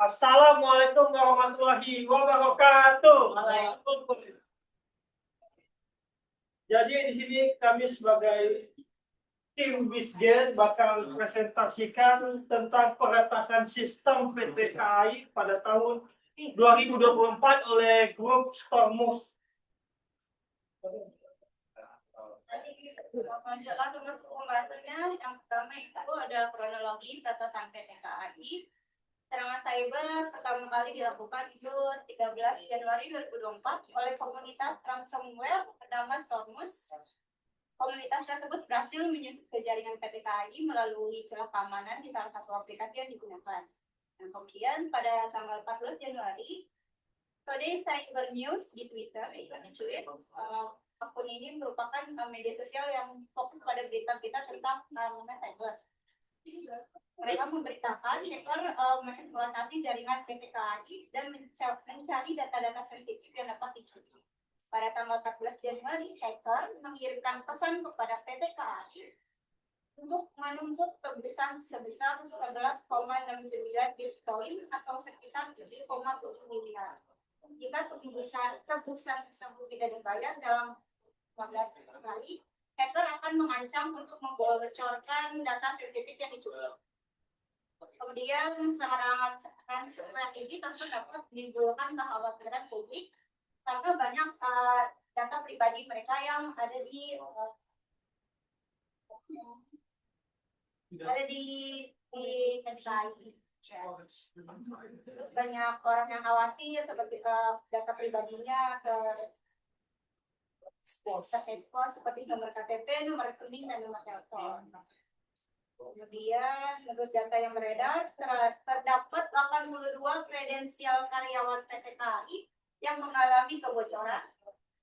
Assalamualaikum warahmatullahi wabarakatuh. Jadi di sini kami sebagai tim Wisgen bakal presentasikan tentang penetasan sistem PTKI pada tahun 2024 oleh grup Stormus. Lanjutkan untuk pembahasannya, yang pertama itu ada kronologi penetasan PTKI. Serangan cyber pertama kali dilakukan itu 13 Januari 2024 oleh komunitas ransomware bernama Stormus. Komunitas tersebut berhasil menyentuh ke jaringan PTKI melalui celah keamanan di salah satu aplikasi yang digunakan. Dan kemudian pada tanggal 14 Januari, Today Cyber News di Twitter itu mencuit akun ini merupakan media sosial yang fokus pada berita-berita tentang cyber. Mereka memberitakan hacker mengeksploitasi jaringan PTKI dan mencari data-data sensitif yang dapat dicuri. Pada tanggal 14 Januari, hacker mengirimkan pesan kepada PTKI untuk menuntut tebusan sebesar 11,69 Bitcoin atau sekitar 7,7 miliar. Jika tebusan tersebut tidak dibayar dalam 15 hari, hacker akan mengancam untuk membocorkan data sensitif yang dicuri. Kemudian serangan ini tentu dapat menimbulkan kekhawatiran publik karena banyak data pribadi mereka yang ada di PTKI. Terus banyak orang yang khawatir seperti data pribadinya terekspos seperti nomor KTP, nomor rekening, dan nomor telepon. Kemudian menurut data yang beredar, terdapat 82 kredensial karyawan PTKI yang mengalami kebocoran,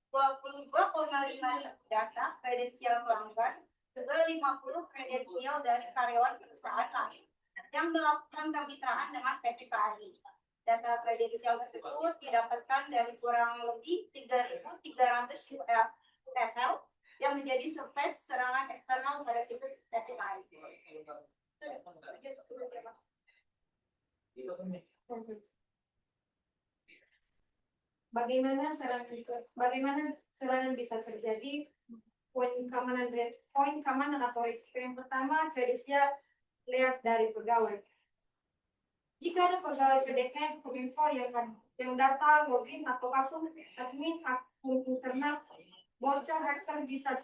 22,5 data kredensial pelanggan, juga 50 kredensial dari karyawan perusahaan lain yang melakukan kemitraan dengan PTKI. Data kredensial tersebut didapatkan dari kurang lebih 3.300 URL yang menjadi surface serangan eksternal pada situs PTKI. Bagaimana serangan bisa terjadi? Poin keamanan atau risiko yang pertama, kredensial lihat dari pegawai. Jika ada pegawai PDK Kominfo yang data login atau admin akun internal bocor, hacker bisa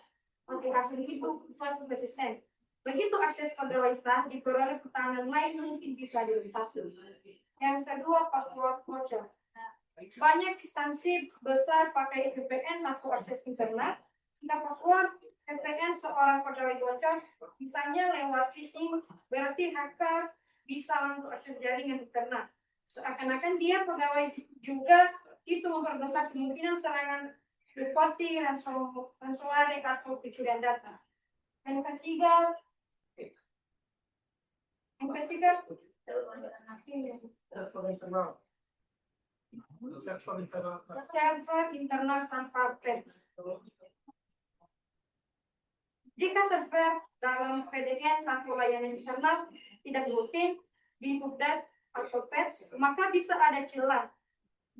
akun itu masuk ke sistem. Begitu akses pegawai sah diperoleh pertahanan lain mungkin bisa dilintasi. Yang kedua, password bocor. Banyak instansi besar pakai VPN atau akses internet. Jika password VPN seorang pegawai bocor, misalnya lewat phishing, berarti hacker bisa langsung akses jaringan internet. Seakan-akan dia pegawai juga, itu memperbesar kemungkinan serangan seperti ransomware atau pencurian data. Yang ketiga, server internal tanpa patch. Jika server dalam PDN atau layanan internal tidak rutin di-update atau patch, maka bisa ada celah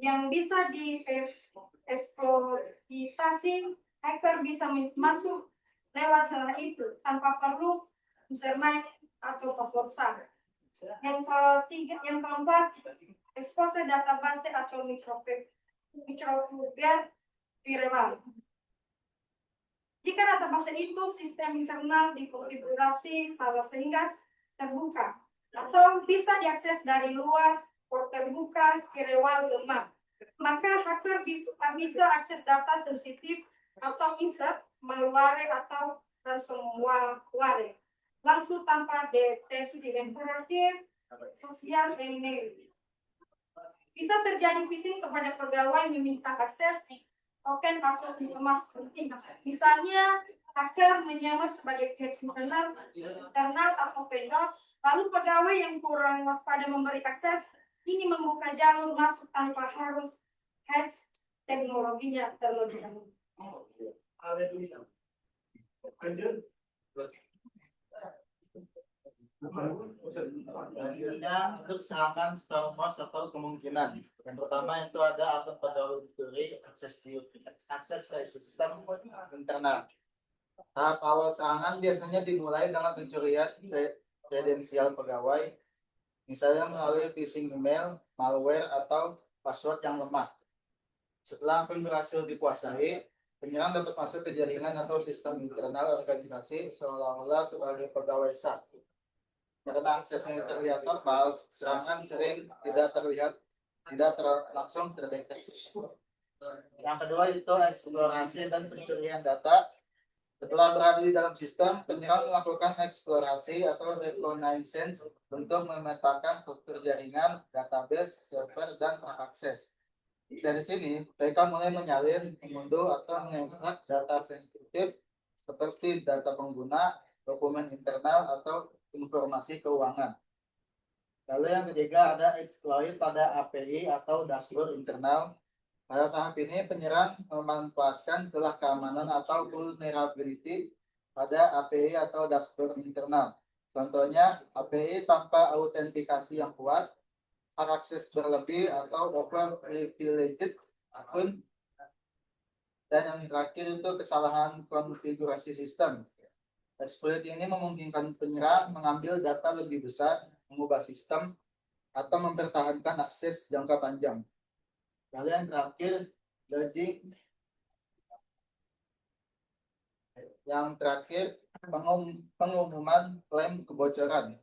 yang bisa dieksploitasi. Hacker bisa masuk lewat celah itu tanpa perlu username atau password sah. Yang keempat, expose database atau microfilter viral. Jika database itu sistem internal dikonfigurasi salah sehingga terbuka atau bisa diakses dari luar, port terbuka, firewall lemah, maka hacker bisa akses data sensitif atau insert, malware atau ransomware langsung tanpa deteksi. Dan terakhir, social engineering. Bisa terjadi phishing kepada pegawai meminta akses token atau emas penting. Misalnya, hacker menyamar sebagai pihak internal atau vendor Lalu pegawai yang kurang waspada memberi akses, ini membuka jalur masuk tanpa harus hatch teknologinya terlebih dahulu. Selanjutnya untuk serangan stormhost atau kemungkinan. Yang pertama itu ada akun pegawai dicuri, akses ke sistem internal. Tahap awal serangan biasanya dimulai dengan pencurian kredensial pegawai, misalnya melalui phishing email, malware, atau password yang lemah. Setelah akun berhasil dikuasai, penyerang dapat masuk ke jaringan atau sistem internal organisasi seolah-olah sebagai pegawai sah. Karena aksesnya terlihat normal, serangan sering tidak langsung terdeteksi. Yang kedua itu eksplorasi dan pencurian data. Setelah berada di dalam sistem, penyerang melakukan eksplorasi atau reconnaissance untuk memetakan struktur jaringan, database, server, dan hak akses. Dari sini, mereka mulai menyalin, mengunduh, atau mengekstrak data sensitif seperti data pengguna, dokumen internal, atau informasi keuangan. Lalu yang ketiga ada exploit pada API atau dashboard internal. Pada tahap ini penyerang memanfaatkan celah keamanan atau vulnerability pada API atau dashboard internal. Contohnya API tanpa autentikasi yang kuat, hak akses berlebih atau over privileged akun, dan yang terakhir itu kesalahan konfigurasi sistem. Exploit ini memungkinkan penyerang mengambil data lebih besar, mengubah sistem, atau mempertahankan akses jangka panjang. Lalu yang terakhir, pengumuman klaim kebocoran.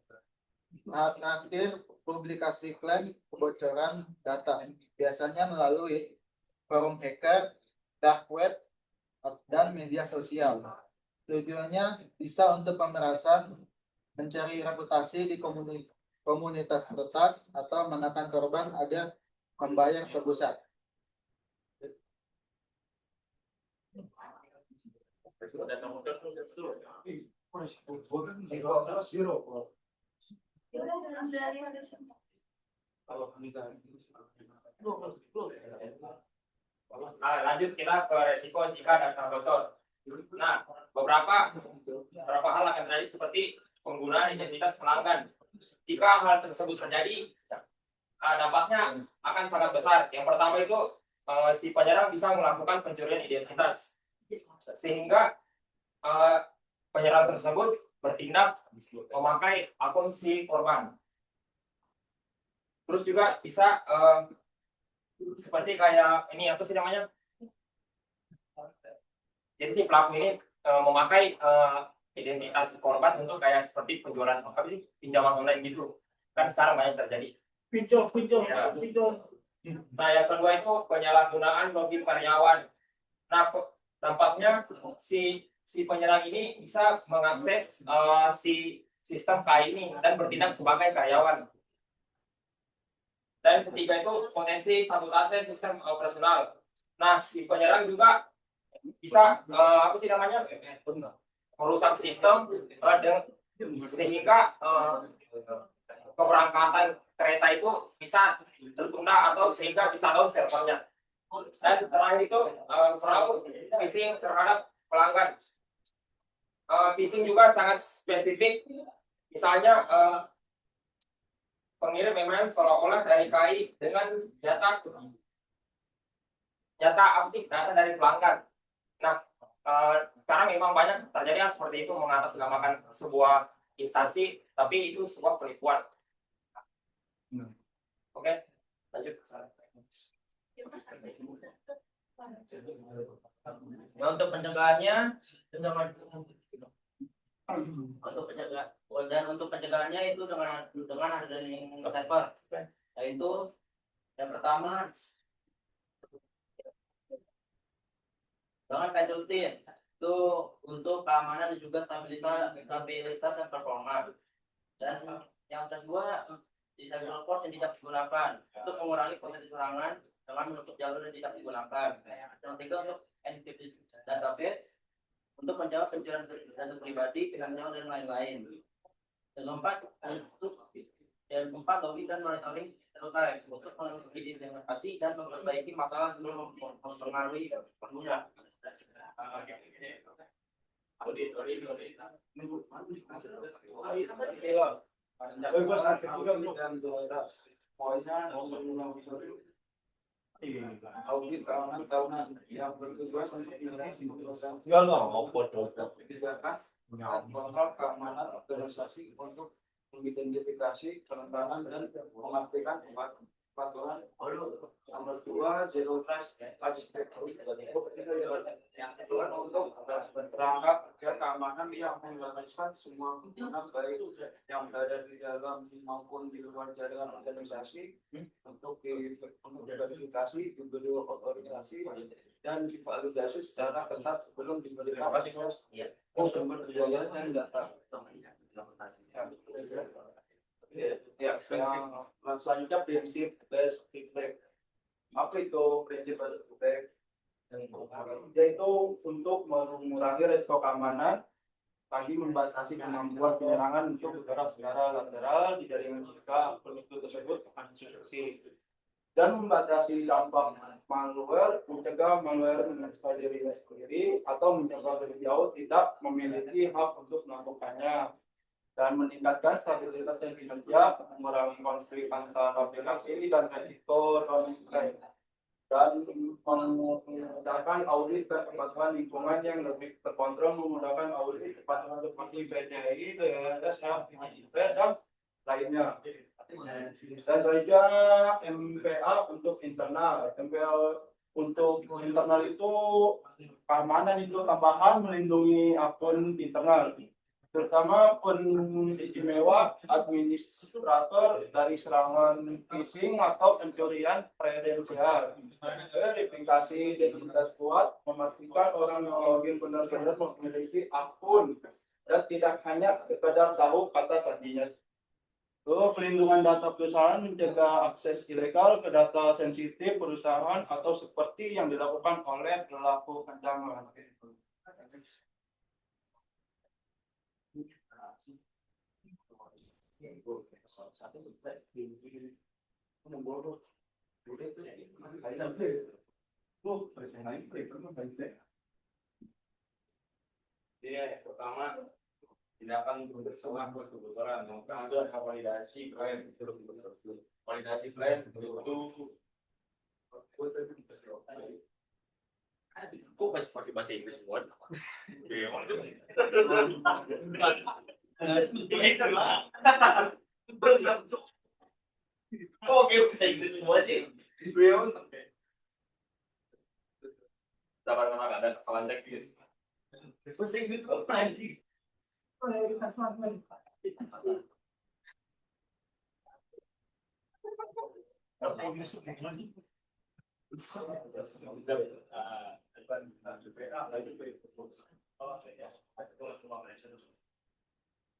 Tahap terakhir, publikasi klaim kebocoran data, biasanya melalui forum hacker, dark web, dan media sosial. Tujuannya bisa untuk pemerasan, mencari reputasi di komunitas peretas, atau menekan korban agar membayar tebusan. Lanjut kita ke resiko jika data bocor. Nah, beberapa hal akan terjadi seperti penggunaan identitas pelanggan. Jika hal tersebut terjadi, dampaknya akan sangat besar. Yang pertama itu si penyerang bisa melakukan pencurian identitas, sehingga penyerang tersebut bertindak memakai akun si korban. Terus juga bisa seperti kayak ini apa sih namanya? Jadi si pelaku ini memakai identitas korban untuk kayak seperti penjualan apa sih, pinjaman online gitu. Kan sekarang banyak terjadi. Pinjol. Nah, yang kedua itu penyalahgunaan login karyawan. Nah, dampaknya si penyerang ini bisa mengakses si sistem KAI ini dan bertindak sebagai karyawan. Dan ketiga itu potensi sabotase sistem operasional. Nah, si penyerang juga bisa apa sih namanya, merusak sistem sehingga keberangkatan kereta itu bisa tertunda atau sehingga bisa down servernya. Dan terakhir itu fraud phishing terhadap pelanggan. Phishing juga sangat spesifik. Misalnya pengirim email seolah-olah dari KAI dengan data apa sih, data dari pelanggan. Nah, sekarang memang banyak terjadi seperti itu, mengatasnamakan sebuah instansi, tapi itu sebuah penipuan. Oke, lanjut. Ya, untuk pencegahannya, untuk pencegahannya itu dengan hardening server, yaitu yang pertama dengan casualty itu untuk keamanan dan juga stabilitas dan performa. Dan yang kedua, disable port yang tidak digunakan untuk mengurangi potensi serangan dengan menutup jalur yang tidak digunakan. Yang ketiga, untuk encrypted database untuk menjawab pencurian data pribadi, finansial, dan lain-lain. yang keempat audit dan monitoring terutama untuk mengidentifikasi dan memperbaiki masalah sebelum mempengaruhi pengguna. Audit. Audit keamanan tahunan yang bertujuan untuk kebijakan dan kontrol keamanan organisasi untuk mengidentifikasi kerentanan dan memastikan kepatuhan nomor 2 zero trust architecture yang kedua untuk berangkat kerja keamanan yang menggambarkan semua pengguna baik yang berada di dalam maupun di luar jaringan organisasi untuk diverifikasi, diberi otorisasi dan divalidasi secara ketat sebelum diberikan akses sumber daya dan data. Ya, yang selanjutnya prinsip best feedback. Apa itu prinsip best feedback? Yaitu untuk mengurangi resiko keamanan, bagi membatasi kemampuan penyerangan untuk bergerak secara lateral di jaringan jika penipu tersebut akan disubstitusi, dan membatasi dampak malware, mencegah malware menyebar dirinya sendiri atau menyebar lebih jauh tidak memiliki hak untuk melakukannya, dan meningkatkan stabilitas dan kinerja, mengurangi konflik antar aplikasi dan resiko non-strike, dan memudahkan audit dan kepatuhan lingkungan yang lebih terkontrol, memudahkan audit kepatuhan seperti PCI, TLS, dan lainnya. Dan selanjutnya MPA untuk internal. MPA untuk internal itu keamanan itu tambahan melindungi akun internal, terutama istimewa administrator dari serangan phishing atau pencurian kredensial. Verifikasi identitas kuat memastikan orang yang login benar-benar memiliki akun dan tidak hanya sekedar tahu kata sandinya. Pelindungan data perusahaan, mencegah akses ilegal ke data sensitif perusahaan atau seperti yang dilakukan oleh pelaku ancaman. Pertama, tindakan untuk sebuah kebocoran, maka ada validasi klien. Validasi klien itu kok masih pakai bahasa Inggris semua? Oke, bahasa Inggris semua sih. Sabar mana ada kesalahan teknis. Bahasa Inggris kok nanti.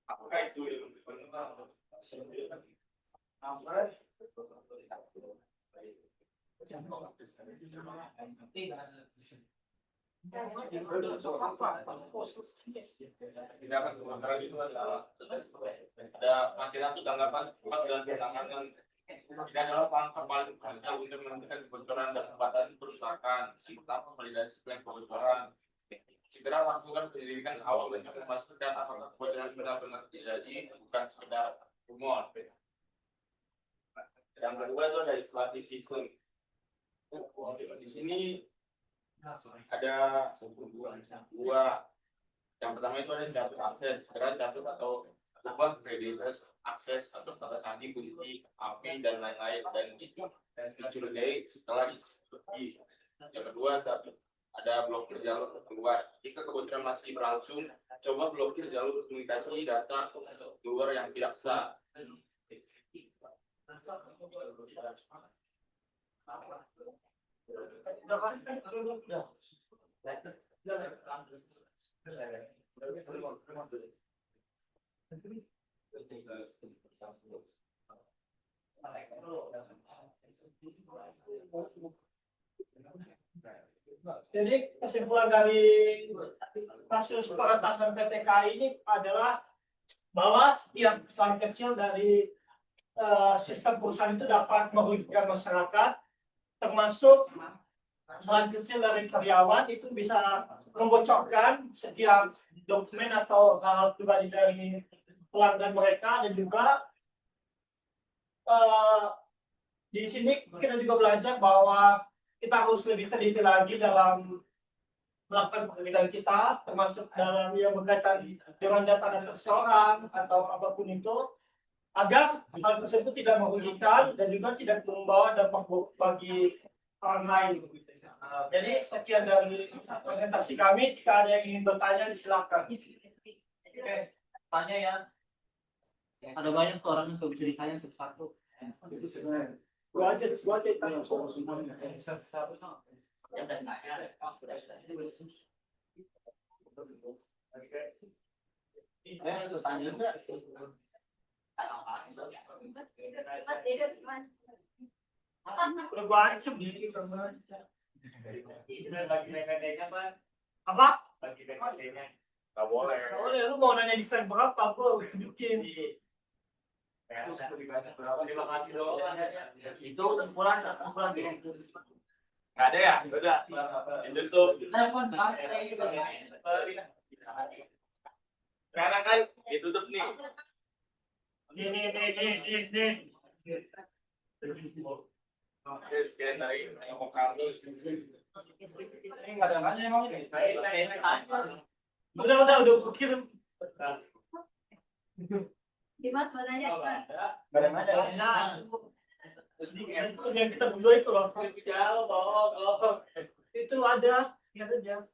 Apakah itu tindakan kebakaran itu adalah ada masih satu tanggapan cepat dalam penanganan tidak adalah langkah paling panjang untuk menentukan kebocoran dan membatasi kerusakan serta validasi klaim kebocoran. Segera langsungkan penyelidikan awal untuk memastikan apakah kebocoran benar-benar terjadi, bukan sekedar rumor. Yang kedua itu ada isolasi sistem. Di sini ada dua. Yang pertama itu ada data akses, data atau ubah kredibilitas akses atau data sandi, kunci, API dan lain-lain, dan itu dicurigai setelah disetujui. Yang kedua ada blokir jalur keluar. Jika kebocoran masih berlangsung, coba blokir jalur komunikasi data keluar yang tidak sah. Jadi kesimpulan dari kasus peretasan PTK ini adalah bahwa setiap kesalahan kecil dari sistem perusahaan itu dapat merugikan masyarakat, termasuk kesalahan kecil dari karyawan itu bisa membocorkan setiap dokumen atau hal pribadi dari pelanggan mereka, dan juga di sini kita juga belajar bahwa kita harus lebih teliti lagi dalam melakukan pekerjaan kita, termasuk dalam yang berkaitan dengan data seseorang atau apapun itu, agar hal tersebut tidak merugikan dan juga tidak membawa dampak buruk bagi orang lain. Jadi sekian dari presentasi kami. Jika ada yang ingin bertanya, silakan. Oke, Tanya ya. Ada banyak tuh orang yang bisa ditanya satu-satu. gua aja tanya. Itu tanya enggak? Udah gua aja begini apa? Nggak boleh. Nggak boleh, lu mau nanya desain berapa, gua tunjukin. Itu kumpulan nggak ada ya, udah ditutup. Karena kan ditutup nih. Ini. Oke, sekian dari ngomong kami. Ini nggak ada nanya emang ini. Udah gua kirim. Dimas mau nanya Dimas. Nggak ada nanya. Yang kita berdua itu loh, itu ada, ya saja.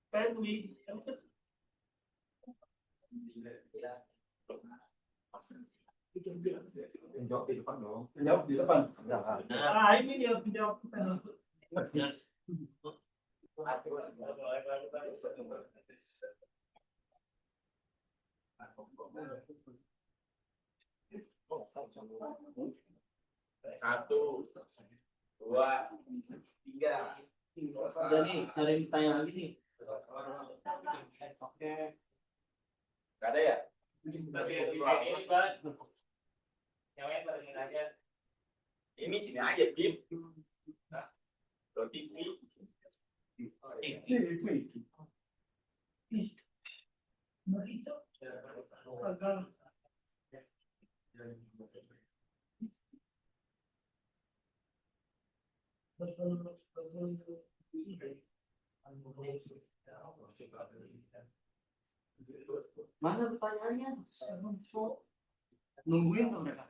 Family. Jawab di depan dong. Jawab di depan. Ah, ini dia menjawab kita. Satu, dua, tiga. Udah nih, cari tanya lagi nih. Oke. Gak ada ya? Ini Bas. Yang lain barengin aja. Ini sini aja, Tim. Roti ini. Mana pertanyaannya? Nungguin dong mereka.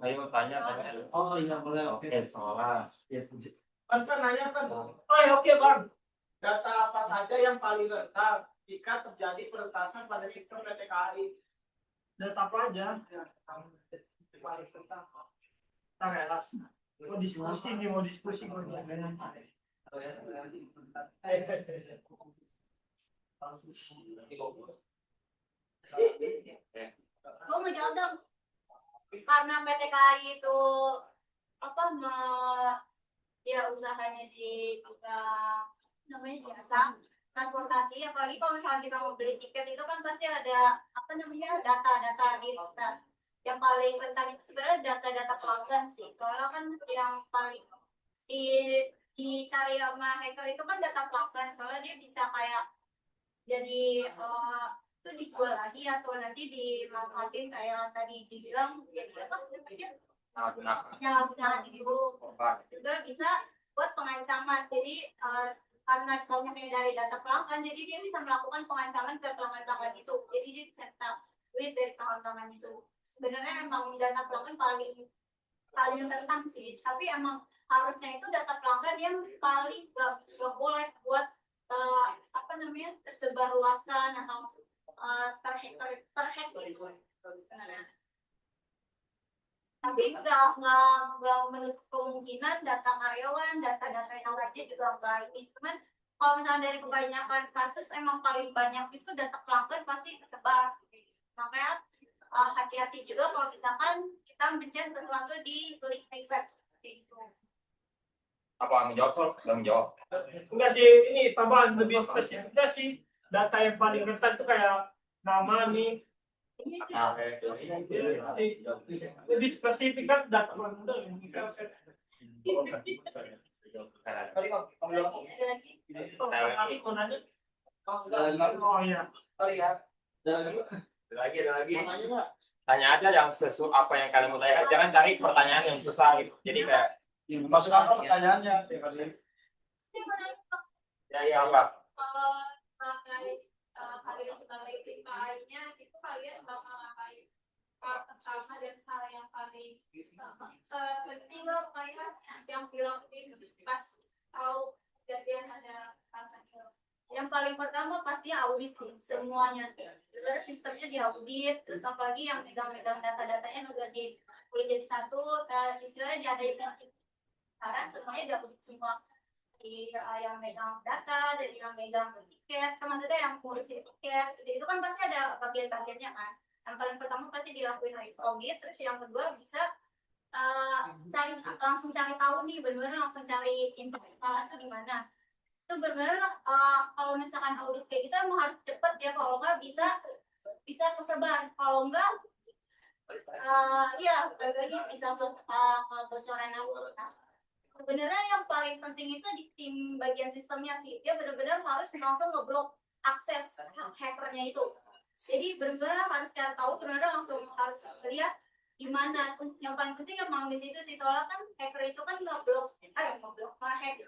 Ayo tanya. Oh iya boleh. Oke, salah. Ya, Kan nanya kan, oke Bang, data apa saja yang paling rentan jika terjadi peretasan pada sektor PTKI? Data apa aja? Paling rentan. Nah, ya, mau diskusi nih, mau diskusi. Gue mau jawab dong. Karena PTKI itu apa dia usahanya di namanya jasa transportasi, apalagi kalau misalnya kita mau beli tiket itu kan pasti ada apa namanya data-data diri kita. Yang paling rentan itu sebenarnya data-data pelanggan sih, soalnya kan yang paling dicari sama hacker itu kan data pelanggan, soalnya dia bisa kayak jadi itu dijual lagi atau nanti dimanfaatin kayak tadi dibilang jadi apa namanya penyalahgunaan itu juga bisa buat pengancaman. Jadi karena banyaknya dari data pelanggan, jadi dia bisa melakukan pengancaman ke pelanggan-pelanggan itu, jadi dia bisa minta duit dari pelanggan itu. Sebenarnya emang data pelanggan paling rentan sih, tapi emang harusnya itu data pelanggan yang paling gak boleh buat apa namanya tersebar luaskan atau terhack gitu. Tapi nggak menutup kemungkinan data karyawan, data-data yang lainnya juga nggak ini. Cuman kalau misalnya dari kebanyakan kasus emang paling banyak itu data pelanggan pasti tersebar. Makanya hati-hati juga kalau misalkan kita mencet sesuatu di klik next web gitu. Apa menjawab soal? Belum menjawab. Enggak sih, ini tambahan lebih spesifiknya sih. Data yang paling rentan itu kayak nama nih. Nah, Lebih spesifik kan data paling mudah yang kita Ada lagi? mau nanya. Oh iya. ada lagi. Tanya aja yang apa yang kalian mau tanyakan. Jangan cari pertanyaan yang susah gitu. Jadi kayak Masuk apa pertanyaannya? Terima kasih. ya apa? Kalau pakai kalian sebagai tim KAI-nya itu kalian bakal ngapain? Pertama dan hal yang paling penting loh kayak yang bilang ini pas tahu kejadian ada Yang paling pertama pasti audit sih semuanya. Terus sistemnya diaudit, terus apalagi yang megang-megang data-datanya juga boleh jadi satu, istilahnya diadain sekarang semuanya diaudit semua. Di yang megang data, dan yang megang tiket, kan maksudnya yang ngurusin tiket, itu kan pasti ada bagian-bagiannya kan. Yang paling pertama pasti dilakuin audit, terus yang kedua bisa langsung cari tahu nih, benar-benar langsung cari info itu di mana. Itu benar-benar kalau misalkan audit kayak gitu emang harus cepet ya, kalau nggak bisa tersebar, kalau nggak ya bagi bisa bocoran audit. Sebenarnya yang paling penting itu di tim bagian sistemnya sih, dia benar-benar harus langsung ngeblok akses hackernya itu. Jadi benar-benar harus cari tahu, benar-benar langsung harus lihat di mana. Yang paling penting emang di situ sih, soalnya kan hacker itu kan ngeblok ngehack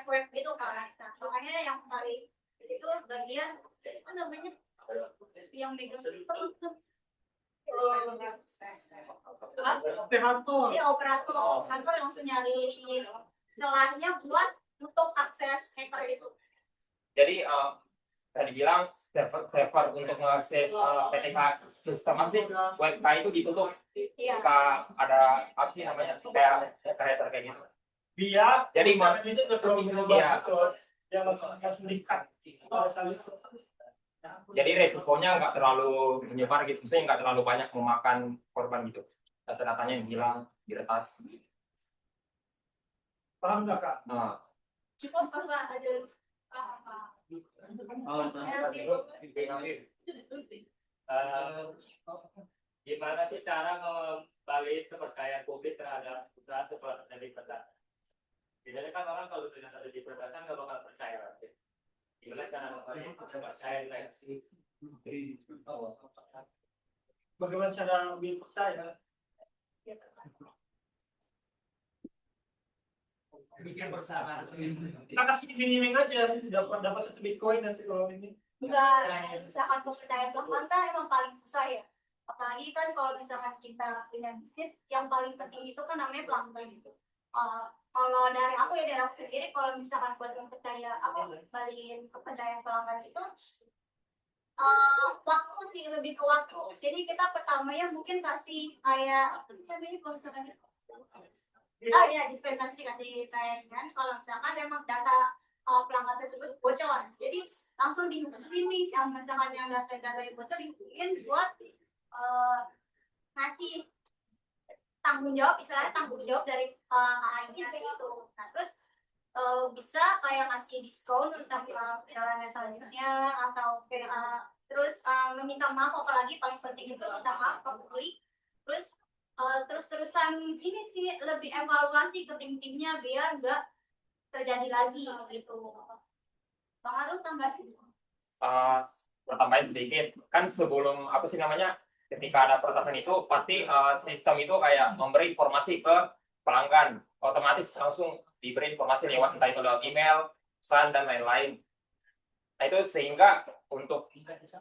web gitu kan. Nah, makanya yang paling itu bagian apa namanya yang megang sistem Operator. dia operator kantor langsung nyari celahnya buat untuk akses hacker itu. Jadi tadi bilang server untuk mengakses PTK sistem apa sih web itu ditutup. Iya. Jika ada apa sih namanya kayak hacker kayak gitu. Biar Jadi itu nggak terlalu Iya. yang harus meningkat. Jadi resikonya nggak terlalu menyebar gitu, misalnya nggak terlalu banyak memakan korban gitu. Data-datanya yang hilang, diretas. Paham nggak kak? Nah, Cukup apa ada Gimana sih cara membangun kepercayaan publik terhadap usaha seperti dari perdagangan? Biasanya kan orang kalau ternyata ada di perdagangan nggak bakal percaya. Gimana cara membangun kepercayaan lagi? Bagaimana cara lebih percaya? Kita kasih iming-iming aja, dapat 1 Bitcoin nanti kalau ini. enggak, misalkan kepercayaan pelanggan kan emang paling susah ya. Apalagi kan kalau misalkan kita punya bisnis, yang paling penting itu kan namanya pelanggan gitu. Kalau dari aku sendiri, kalau misalkan buat mempercaya balikin kepercayaan pelanggan itu waktu sih, lebih ke waktu. Jadi kita pertamanya mungkin kasih kayak apa sih namanya kalau misalkan ya dispensasi dikasih kayak kan, kalau misalkan emang data pelanggan tersebut bocor, jadi langsung dihubungin nih yang misalkan yang data yang bocor dihubungin buat ngasih tanggung jawab, istilahnya tanggung jawab dari KAI-nya kayak gitu. Nah terus bisa kayak ngasih diskon untuk perjalanan selanjutnya, atau terus meminta maaf, apalagi paling penting itu minta maaf ke publik. Terus terus-terusan ini sih lebih evaluasi ke tim-timnya biar nggak terjadi lagi gitu. Bang Arul tambahin. tambahin sedikit, kan sebelum apa sih namanya, ketika ada peretasan itu pasti sistem itu kayak memberi informasi ke pelanggan, otomatis langsung diberi informasi lewat entah itu lewat email, pesan dan lain-lain. Nah itu sehingga untuk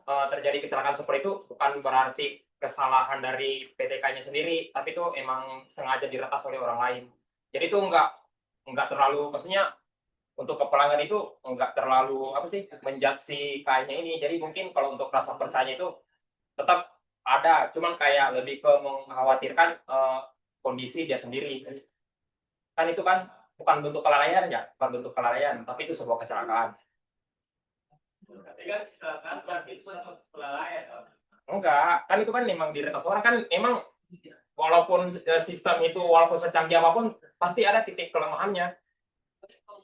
terjadi kecelakaan seperti itu bukan berarti kesalahan dari PTK-nya sendiri, tapi itu emang sengaja diretas oleh orang lain. Jadi itu enggak terlalu, maksudnya untuk ke pelanggan itu enggak terlalu apa sih menjudge si KAI-nya ini. Jadi mungkin kalau untuk rasa percaya itu tetap ada, cuman kayak lebih ke mengkhawatirkan kondisi dia sendiri. Kan itu kan bukan bentuk kelalaian ya, bukan bentuk kelalaian, tapi itu sebuah kecelakaan. Tapi kan kecelakaan berarti itu kelalaian. Enggak, kan itu kan memang diretas orang, kan emang walaupun sistem itu walaupun secanggih apapun pasti ada titik kelemahannya,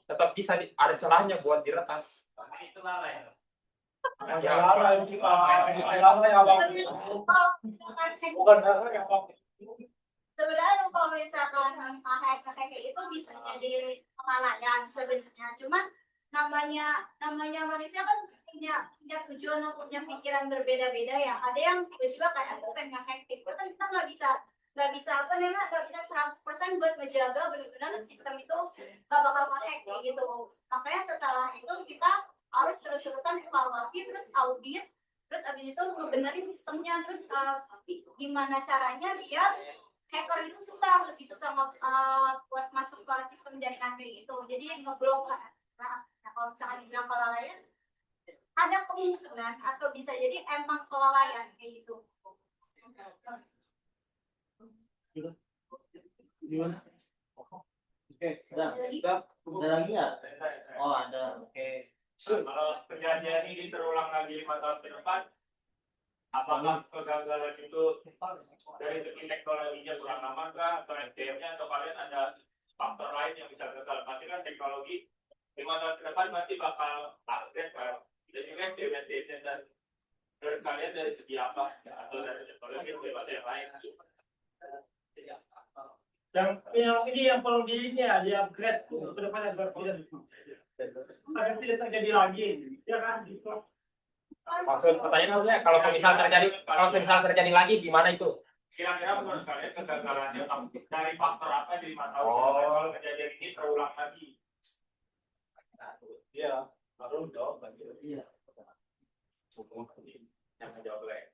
tetap bisa ada celahnya buat diretas. Itu lalai. Ada lalai kita, lalai abang. Bukan lalai abang. Sebenarnya kalau misalkan AHS kayak itu bisa jadi kelalaian sebenarnya, cuman namanya manusia kan punya tujuan atau punya pikiran berbeda-beda ya. Ada yang tiba-tiba kayak aku pengen ngehacking, kan kita nggak bisa apa namanya, nggak bisa 100% buat ngejaga benar-benar sistem itu nggak bakal hack kayak gitu. Makanya setelah itu kita harus terus-terusan evaluasi, terus audit, terus abis itu ngebenerin sistemnya, terus gimana caranya biar hacker itu lebih susah buat masuk ke sistem jaringan kayak gitu. Jadi ngeblok kan. Nah, kalau misalkan dibilang kelalaian, ada kemungkinan atau bisa jadi emang kelalaian kayak gitu. Gimana? Oke, ada lagi ya? Oh, ada. Oke. Kalau kejadian ini terulang lagi 5 tahun ke depan, apakah kegagalan itu dari segi teknologinya kurang aman kah, atau SDM-nya, atau kalian ada faktor lain yang bisa gagal? Pasti kan teknologi 5 tahun ke depan pasti bakal upgrade kan, dan juga SDM-nya, dan dari kalian dari segi apa, atau dari teknologi atau yang lain. Yang ini yang perlu di ini ya, di upgrade ke depan agar tidak terjadi lagi, ya kan? Maksud pertanyaannya kalau semisal terjadi lagi gimana itu? Kira-kira menurut kalian kegagalannya dari faktor apa di 5 tahun ke depan kalau kejadian ini terulang lagi? Iya, baru jawab lagi. Iya. Jangan jawab lagi.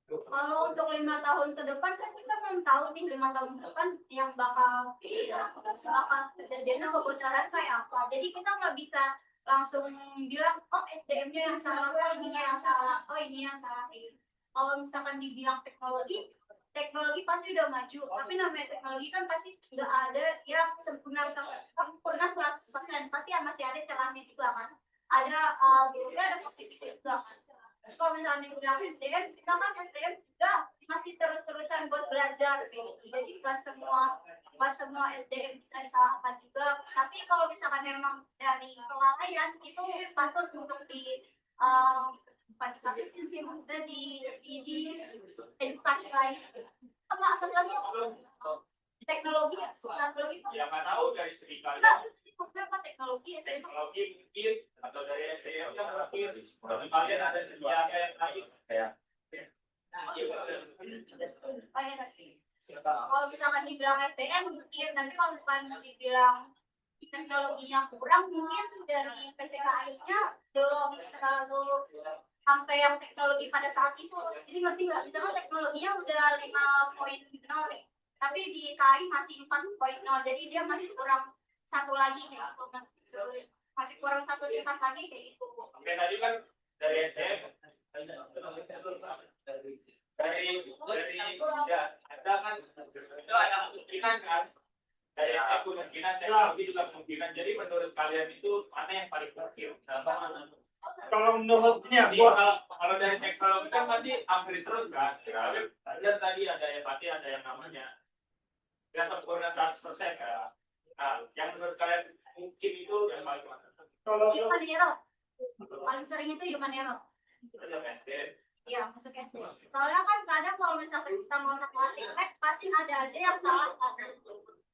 Kalau untuk 5 tahun ke depan kan kita belum tahu nih 5 tahun ke depan yang bakal terjadinya kebocoran kayak apa. Jadi kita nggak bisa langsung bilang oh SDM-nya yang salah, oh ininya yang salah, oh ini yang salah. Kalau misalkan dibilang teknologi pasti udah maju, tapi namanya teknologi kan pasti nggak ada yang sempurna 100%, pasti masih ada celahnya juga kan. Ada positif juga kan. Kalau misalnya bilang SDM, kita kan SDM juga masih terus-terusan buat belajar gitu. Jadi nggak semua SDM bisa disalahkan juga. Tapi kalau misalkan memang dari kelalaian itu patut untuk kasus sih maksudnya di edukasi lain. Sama satu lagi teknologi Ya nggak tahu dari segi kalian. Kenapa teknologi Mungkin atau dari SDM mungkin dari kalian ada yang lain kayak kalau misalkan dibilang SDM mungkin, tapi kalau bukan dibilang teknologinya kurang, mungkin dari PTKI-nya belum terlalu sampai yang teknologi pada saat itu. Jadi ngerti nggak? Misalkan teknologinya udah 5.0 nih, tapi di KI masih 4.0, jadi dia masih kurang satu lagi ya, masih kurang satu tingkat lagi kayak gitu. Oke, tadi kan dari SDM ya ada kan itu ada kemungkinan kan dari kemungkinan teknologi juga kemungkinan. Jadi menurut kalian itu mana yang paling mungkin? Kalau menurutnya gua Kalau dari teknologi kan pasti upgrade terus kan. Dan tadi ada yang namanya nggak sempurna 100% kan. Nah, yang menurut kalian mungkin itu yang paling mana? kalau Human error paling sering itu human error. SDM. Iya, masuk SD. Soalnya kan kadang kalau misalkan kita mau hack pasti ada aja yang salah,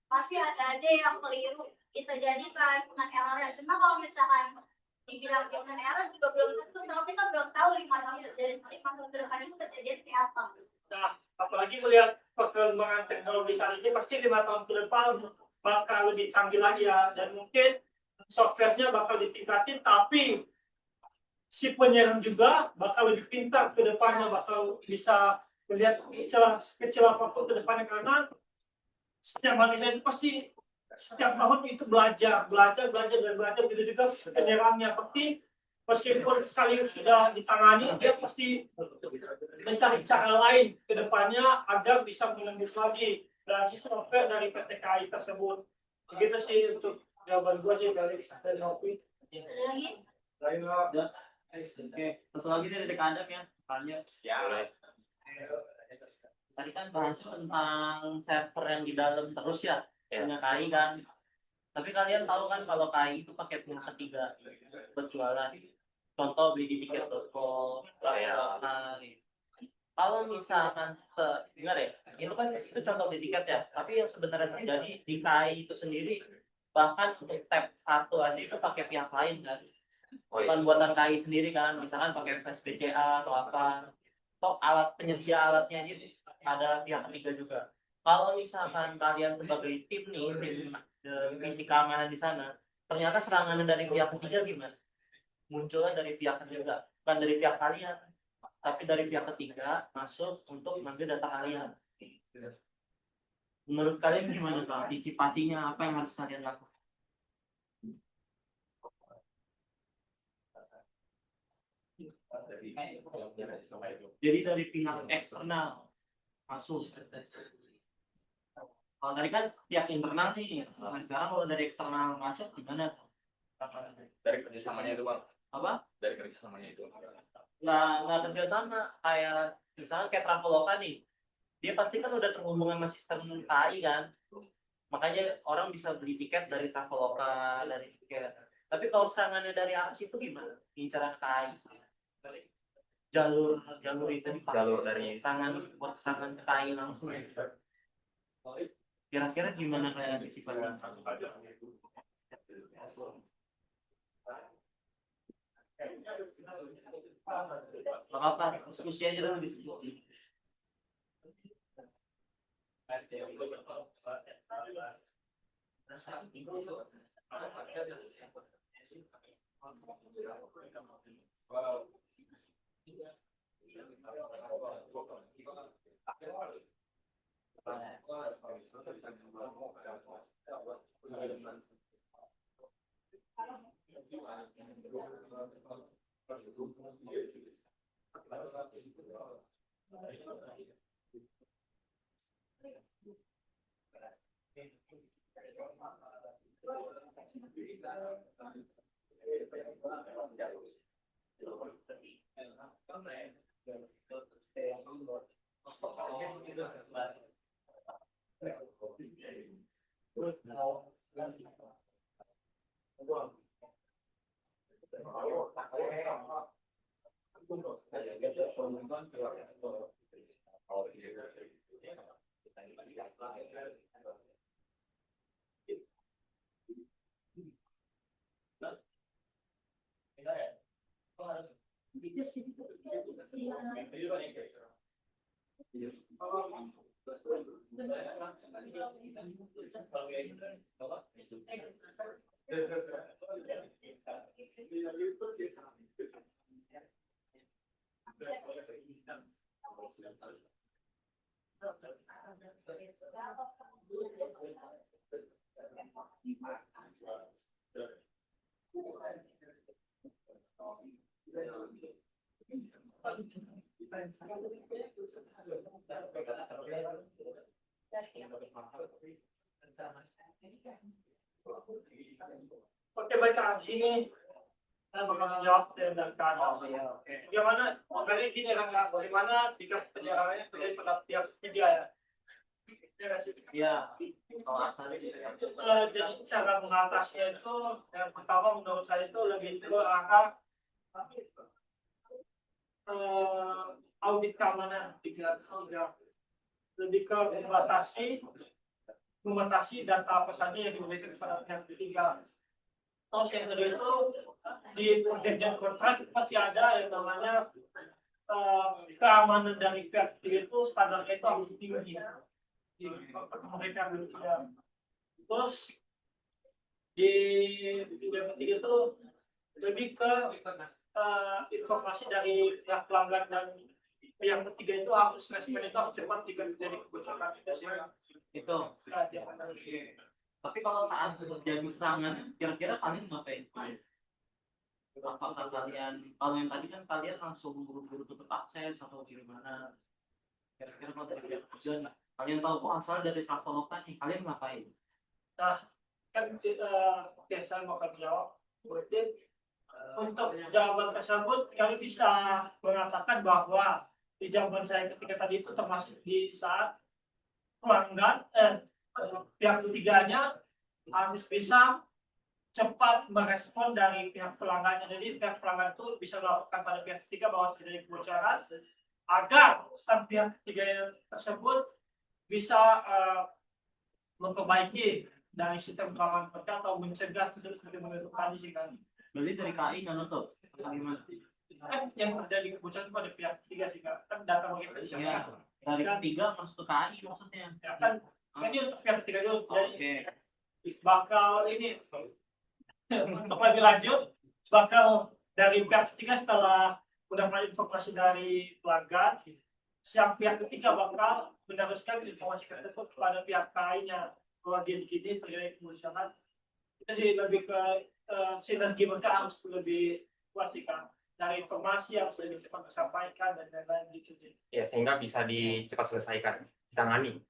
pasti ada aja yang keliru. Bisa jadi kan human error ya. Cuma kalau misalkan dibilang human error juga belum tentu, tapi kita belum tahu 5 tahun ke depan itu kejadian kayak apa. nah, apalagi melihat perkembangan teknologi saat ini pasti 5 tahun ke depan bakal lebih canggih lagi ya, dan mungkin softwarenya bakal ditingkatin, tapi si penyerang juga bakal lebih pintar ke depannya, bakal bisa melihat celah apapun ke depannya, karena setiap manusia itu pasti setiap tahun itu belajar, begitu juga penyerangnya. Pasti meskipun sekali sudah ditangani, dia pasti mencari cara lain ke depannya agar bisa menembus lagi dari software dari PTKI tersebut. Begitu sih untuk jawaban gue sih dari Nopi. Ada lagi? Oke, terus lagi dari kadang ya, tanya. Ya. tadi kan bahas tentang server yang di dalam terus ya, punya KAI kan. Tapi kalian tahu kan kalau KAI itu pakai pihak ketiga berjualan. Contoh beli di tiket.com, kalau misalkan gimana ya? Itu contoh di tiket ya. Tapi yang sebenarnya terjadi di KAI itu sendiri, bahkan untuk tab 1 aja itu pakai pihak lain kan. Bukan buatan KAI sendiri kan, misalkan pakai flash BCA atau apa. Atau alat penyedia alatnya aja ada pihak ketiga juga. Kalau misalkan kalian sebagai tim nih, tim misi keamanan di sana, ternyata serangan dari pihak ketiga gimana? Munculnya dari pihak ketiga, bukan dari pihak kalian, tapi dari pihak ketiga masuk untuk mengambil data kalian. Menurut kalian gimana tuh antisipasinya, apa yang harus kalian lakukan? Jadi dari pihak eksternal masuk. Kalau tadi kan pihak internal nih, sekarang kalau dari eksternal masuk gimana? Dari kerjasamanya itu bang. Apa? Dari kerjasamanya itu. Nggak kerjasama, kayak misalnya kayak Traveloka nih, dia pasti kan udah terhubung sama sistem KAI kan, makanya orang bisa beli tiket dari Traveloka, dari tiket. Tapi kalau serangannya dari atas itu gimana? Incaran KAI, jalur itu dipakai, Jalur dari buat serangan KAI langsung. Kira-kira gimana kalian antisipasi? Apa diskusi aja dulu diskusi. Oke, baik lagi nih. Saya bakal menjawab dan kanan. Bagaimana? Kali gini kan, bagaimana jika penjaraannya terjadi pada pihak ketiga ya? Iya, kalau asalnya Jadi cara mengatasinya itu yang pertama menurut saya itu lebih ke arah audit keamanan lebih ke membatasi data apa saja yang diberikan kepada pihak ketiga. Terus yang kedua itu di perjanjian kontrak pasti ada yang namanya keamanan dari pihak ketiga itu standarnya itu harus tinggi. Mereka tidak. Terus di yang ketiga itu lebih ke informasi dari pihak pelanggan dan yang ketiga itu harus respon itu harus cepat jika terjadi kebocoran itu. Tapi kalau saat terjadi serangan, kira-kira kalian ngapain? Apakah kalian, kalau yang tadi kan kalian langsung buru-buru tutup akses atau gimana? Kira-kira kalau terjadi tujuan, kalian tahu kok asal dari Traveloka nih, kalian ngapain? Nah, kan oke, saya mau jawab. Berarti untuk jawaban tersebut kami bisa mengatakan bahwa di zaman saya ketika tadi itu termasuk di saat pelanggan pihak ketiganya harus bisa cepat merespon dari pihak pelanggannya. Jadi pihak pelanggan itu bisa melaporkan pada pihak ketiga bahwa terjadi kebocoran agar sang pihak ketiga tersebut bisa memperbaiki dari sistem keamanan mereka atau mencegah terus menutup tadi sih kan. Berarti dari KAI nggak nutup? Gimana? Yang terjadi kebocoran pada pihak ketiga kan data mereka bisa Iya. Dari ketiga masuk ke KAI maksudnya. ya kan ini untuk pihak ketiga dulu. Oke. Jadi bakal ini untuk lebih lanjut bakal dari pihak ketiga setelah mendapatkan informasi dari pelanggan, siap pihak ketiga bakal meneruskan informasi tersebut kepada pihak lainnya bahwa gini terjadi kebocoran. Jadi lebih ke sinergi mereka harus lebih kuat sih kan, dari informasi harus lebih cepat disampaikan dan lain-lain gitu. Ya, sehingga bisa cepat selesaikan, ditangani.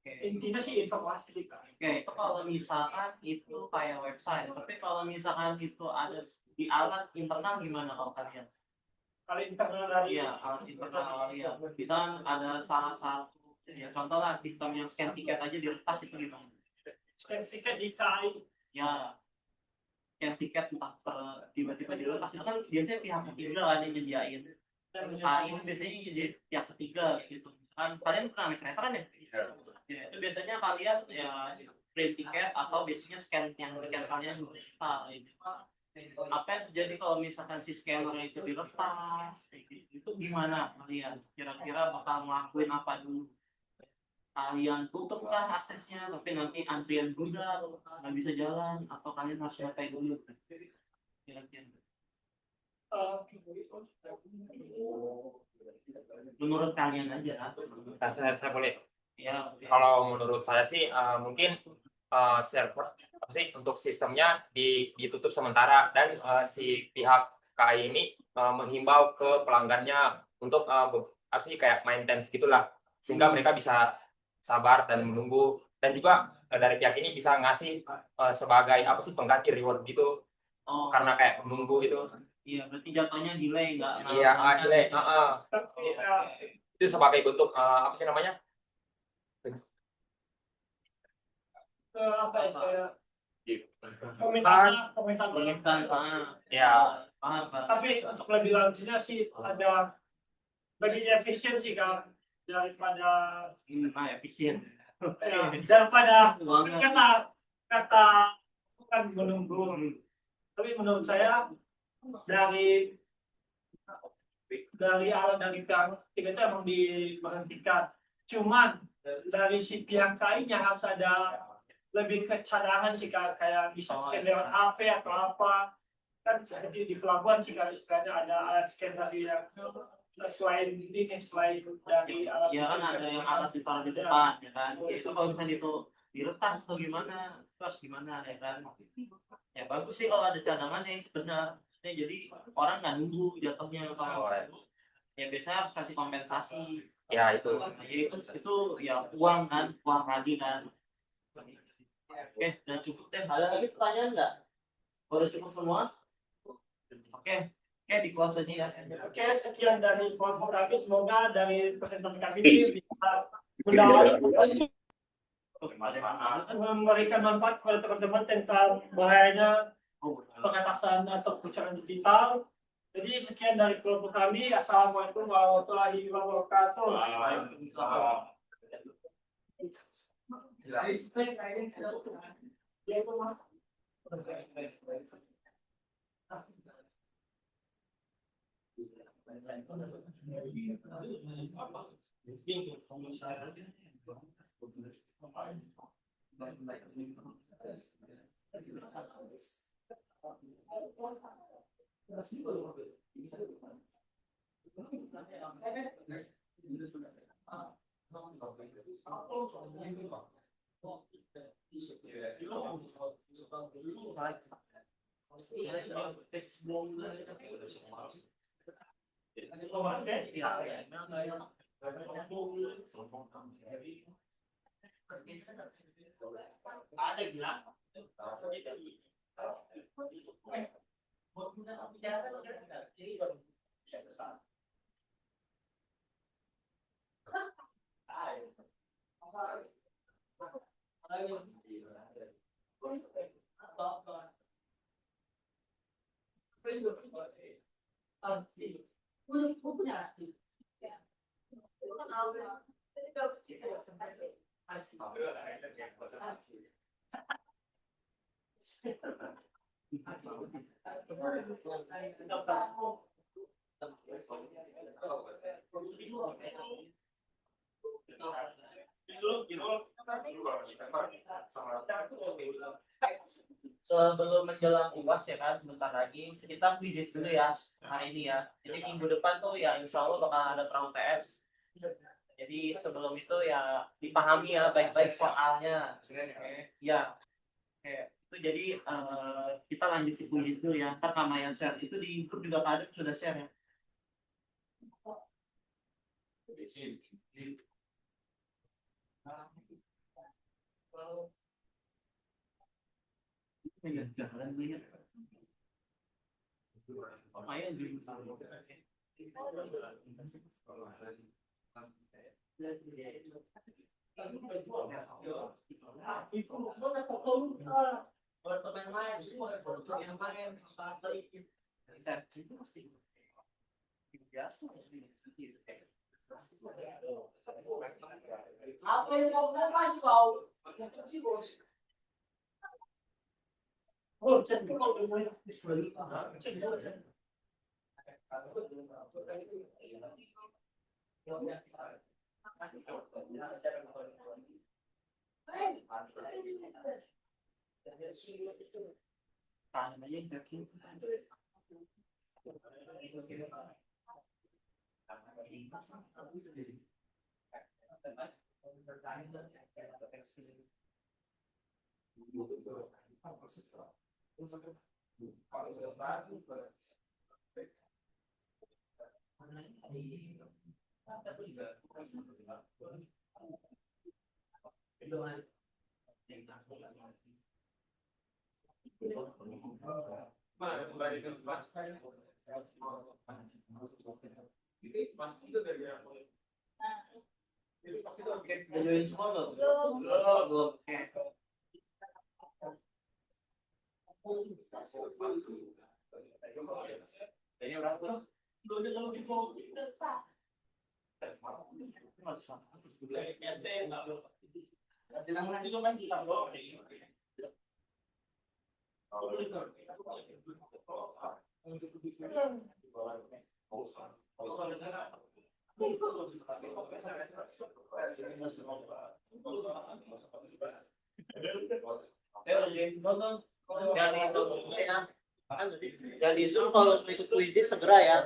Intinya sih informasi sih kan. Oke, itu kalau misalkan itu kayak website, tapi kalau misalkan itu ada di alat internal gimana kalau kalian? Kalau internal dari Iya, alat internal ya. Misalkan ada salah satu, ya contoh lah sistem yang scan tiket aja diretas itu gimana? spesifik di KAI Ya, scan tiket entah tiba-tiba diretas itu kan biasanya pihak ketiga kan yang nyediain. KAI ini biasanya jadi pihak ketiga gitu. Kan kalian pernah naik kereta kan ya? Ya, itu biasanya kalian ya print tiket atau biasanya scan yang tiket kalian digital gitu. Apa yang terjadi kalau misalkan si scanner itu dilepas itu gimana kalian kira-kira bakal ngelakuin apa dulu? Kalian tutup lah aksesnya tapi nanti antrian juga nggak bisa jalan atau kalian harus ngapain dulu kira-kira menurut kalian aja Nah, saya boleh. ya Kalau menurut saya sih mungkin server apa sih untuk sistemnya ditutup sementara dan si pihak KAI ini menghimbau ke pelanggannya untuk apa sih kayak maintenance gitulah, sehingga mereka bisa sabar dan menunggu, dan juga dari pihak ini bisa ngasih sebagai apa sih pengganti reward gitu oh karena kayak menunggu itu. iya berarti jatuhnya delay nggak Iya, delay. Itu sebagai bentuk apa sih namanya? apa ya kayak Komentar. komentar Ya, paham. tapi untuk lebih lanjutnya sih ada lebih efisien sih kan daripada Ini efisien. daripada Banget. kata bukan menunggu, tapi menurut saya dari awal dari pihak ketiga itu emang diberhentikan, cuman dari si pihak lainnya harus ada lebih ke cadangan sih kayak bisa scan lewat HP atau apa kan, seperti di pelabuhan sih kan istilahnya ada alat scan dari yang selain dari alat Ya kan ada yang alat ditaruh di depan ya kan. Itu kalau misalnya itu diretas atau gimana, terus gimana ya kan. Ya bagus sih kalau ada cadangannya itu benar. Ya, jadi orang nggak nunggu jatuhnya kalau ya biasanya harus kasih kompensasi. ya itu. Ya, itu ya uang kan, uang lagi kan. Oke, dan cukup deh. Ada lagi pertanyaan nggak? Udah cukup semua? Oke, di close aja ya. Oke, sekian dari kelompok kami. Semoga dari presentasi kami ini bisa memberikan manfaat kepada teman-teman tentang bahayanya pengatasan atau kebocoran digital. Jadi sekian dari kelompok kami. Assalamualaikum warahmatullahi wabarakatuh. Ada bilang Sebelum menjelang UAS ya kan, sebentar lagi kita quiz dulu ya hari ini ya. Jadi minggu depan tuh ya insya Allah bakal ada pra UTS. Jadi sebelum itu ya dipahami ya baik-baik soalnya. Ya, oke. Itu jadi kita lanjut ke quiz dulu ya. Ntar sama yang share itu di grup juga ada sudah share ya. Jalan banyak. Lumayan di Oh, cek kalau mau join semua loh. Belum. Yang di Zoom kalau ikut quiz segera ya.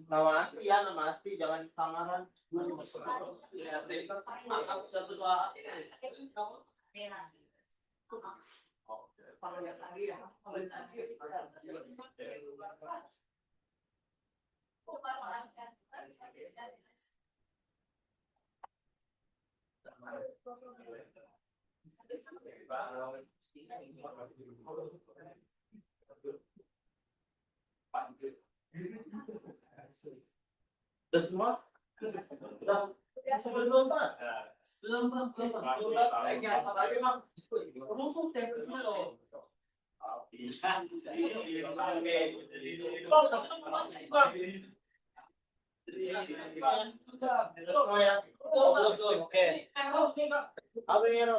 Nama asli ya, nama asli jangan samaran. Udah semua? Udah. Belum, Pak. Oke. Apa ini?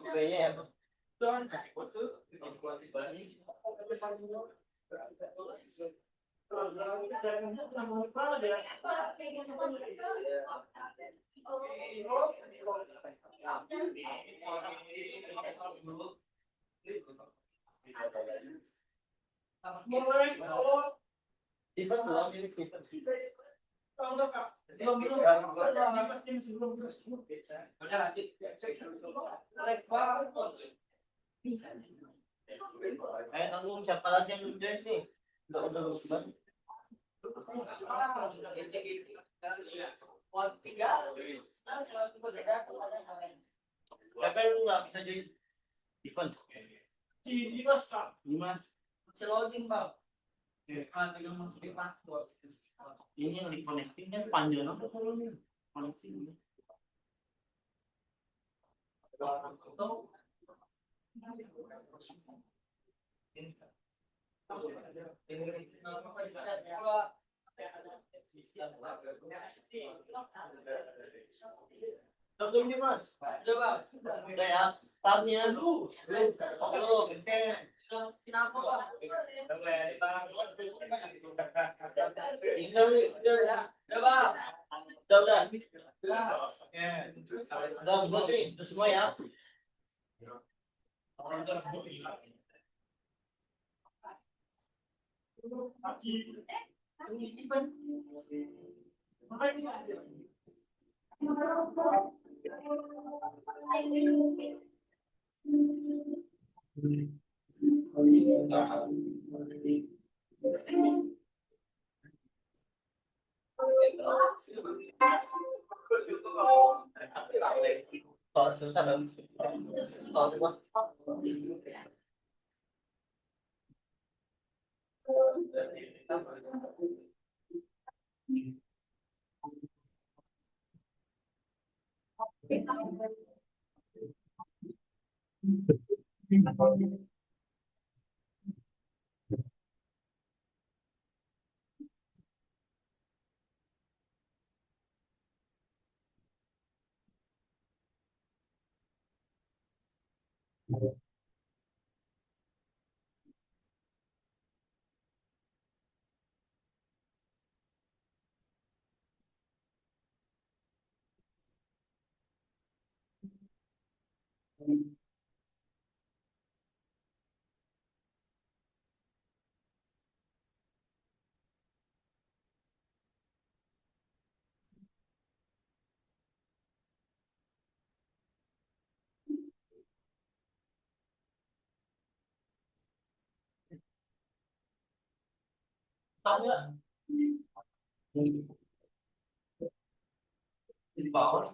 Kayaknya ya. Itu belum ini kita. Tanggung siapa lagi yang join sih? Udah banget. Siapa yang nggak bisa jadi event? Si Dimas Kak. Dimas. Ini yang dikoneksinya panjang apa kalau koneksi? Tunggu nih Mas. Udah ya. Startnya dulu. Oke. Udah. Udah nih, udah semua ya. Soal susah dong. Soal apa? Tanya. Di bawah.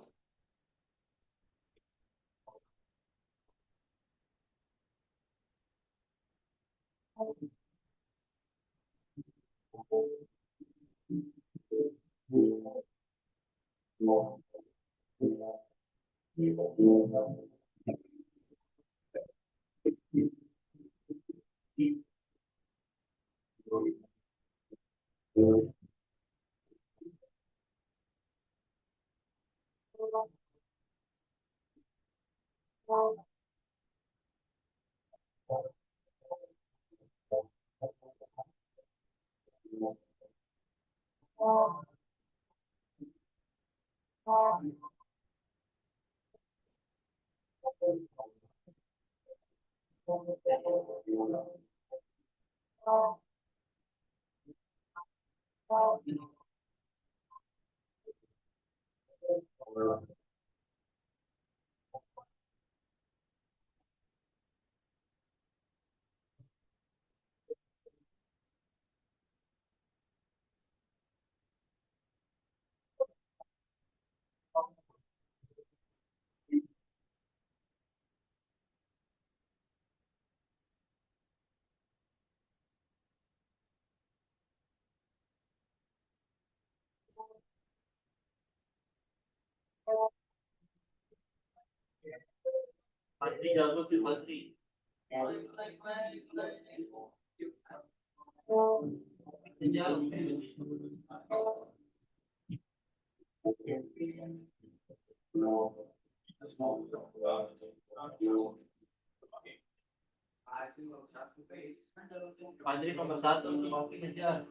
Patri jago tuh Patri. Patri nomor 1 kopi aja.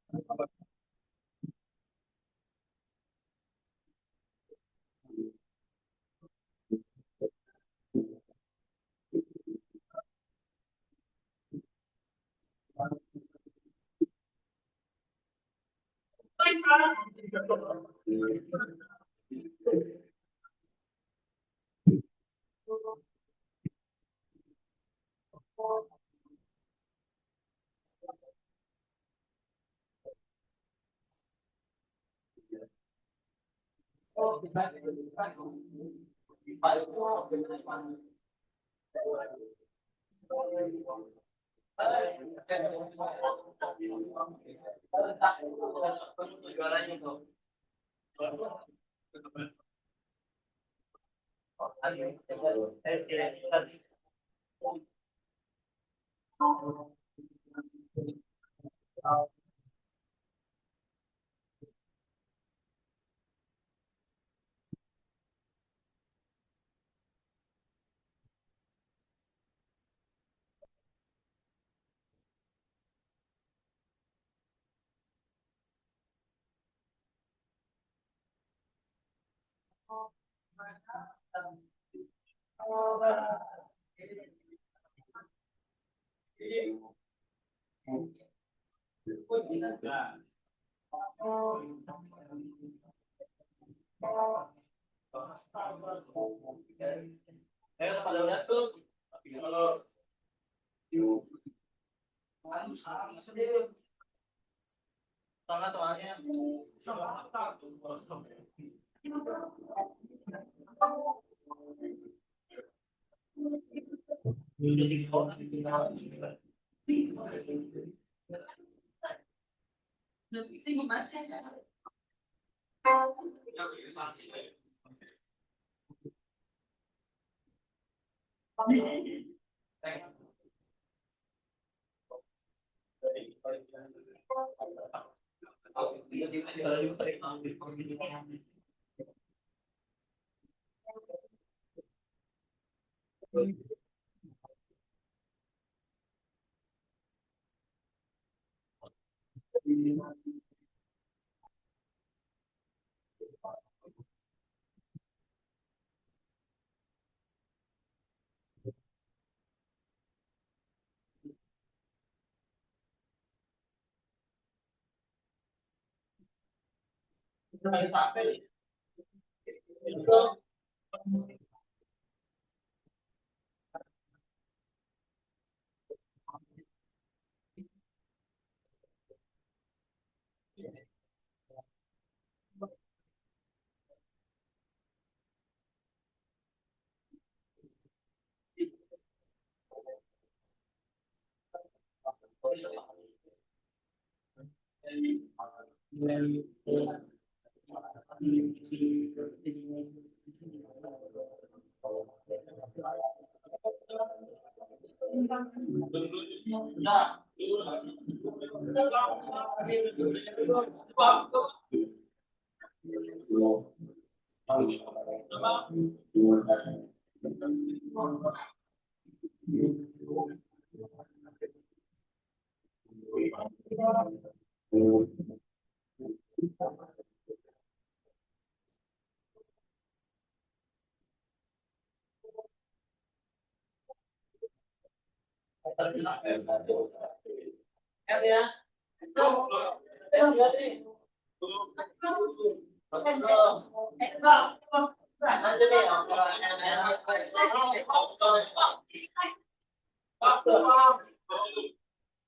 Pada lihat tuh, kalau soalnya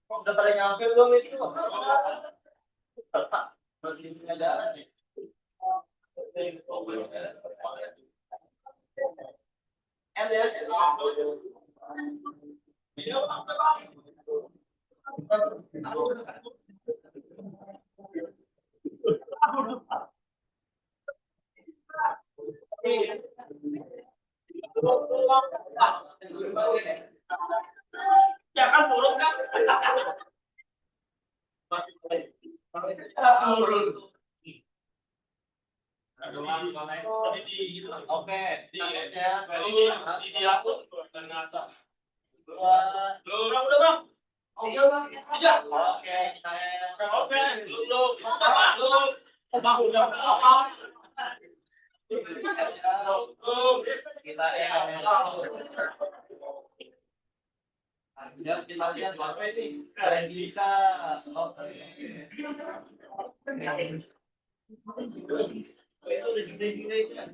udah pada nyampe belum itu? Masih punya jalan ya? Jangan turun kan? Turun. Tadi di itu Oke, di ya. di aku dan ngasah. Dua, Orang udah bang. Iya. Oke, kita ya kita lihat apa ini Rendika itu udah gede-gede kan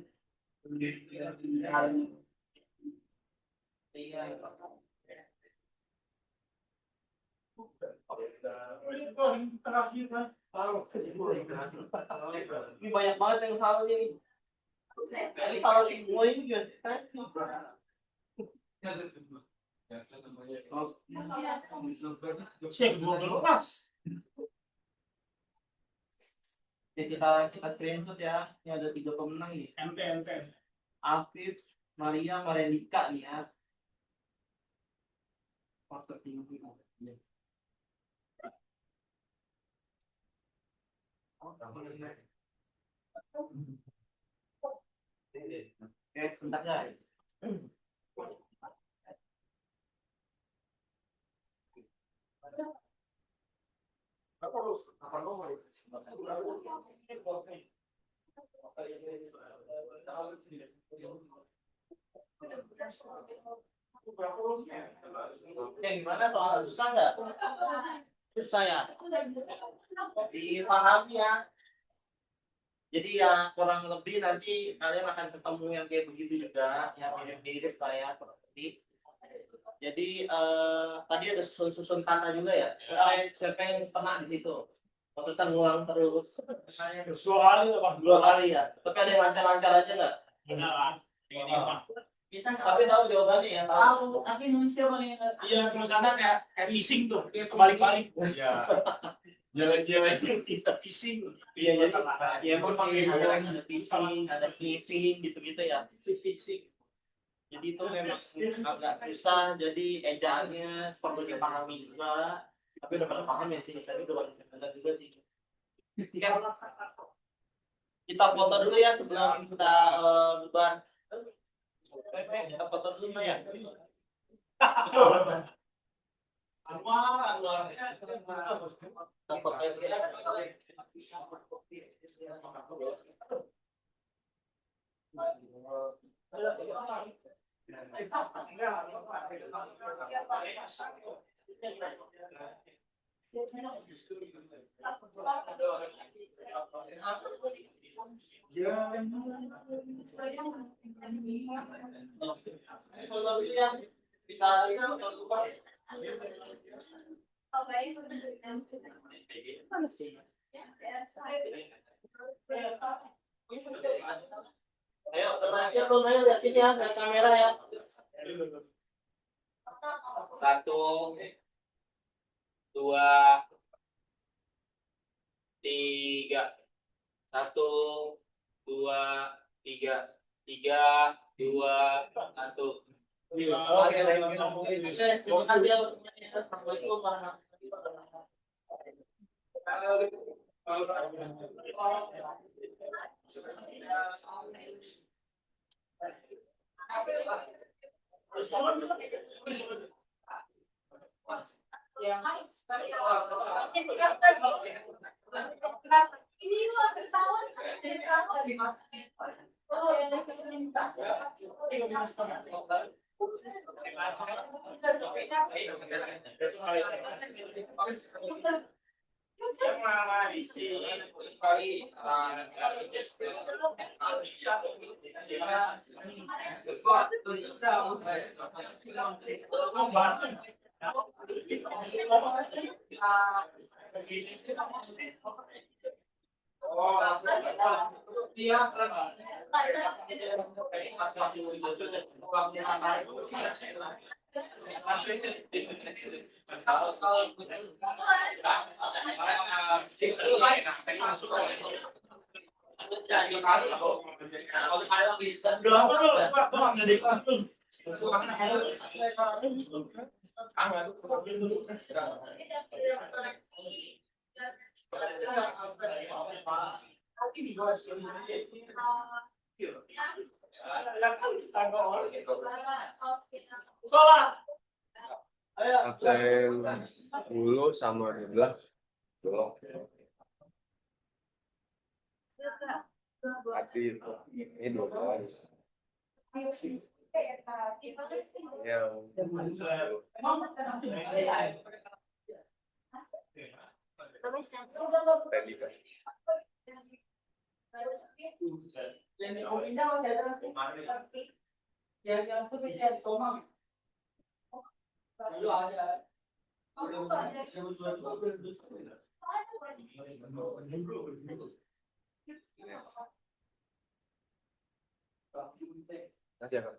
iya ini banyak banget yang salah ini salah semua ini juga Siap dua lepas. ya kita screenshot ya ini ada 3 pemenang nih MP. Afif Maria Marendika nih ya faktor tinggi oke sebentar guys gimana soal susah nggak susah ya dipahami ya jadi ya kurang lebih nanti kalian akan ketemu yang kayak begitu juga yang mirip-mirip saya seperti jadi tadi ada susun kata juga ya siapa yang pernah di situ maksudnya ngulang terus dua kali ya tapi ada yang lancar-lancar aja nggak tapi tahu jawabannya ya tahu Tapi Indonesia paling iya kalau sana kayak missing tuh, kebalik-balik. Iya. Jalan-jalan Fishing. iya jadi ya emang sih ada phishing ada sniffing gitu-gitu ya jadi itu memang agak susah jadi ejaannya perlu dipahami juga tapi udah pada paham ya sih tapi udah pada juga sih kita foto dulu ya sebelum kita bubar kita foto dulu ya Ayo, terakhir lo nanya lihat ini ya, lihat kamera ya. 1, 2, 3. 1, 2, 3. 3, 2, 1. Oke, terima kasih ya. Assalamualaikum warahmatullahi Salah. absen dulu sama 12 belum. Tapi ini 12 yang tadi kan. Kasih ya, Kak.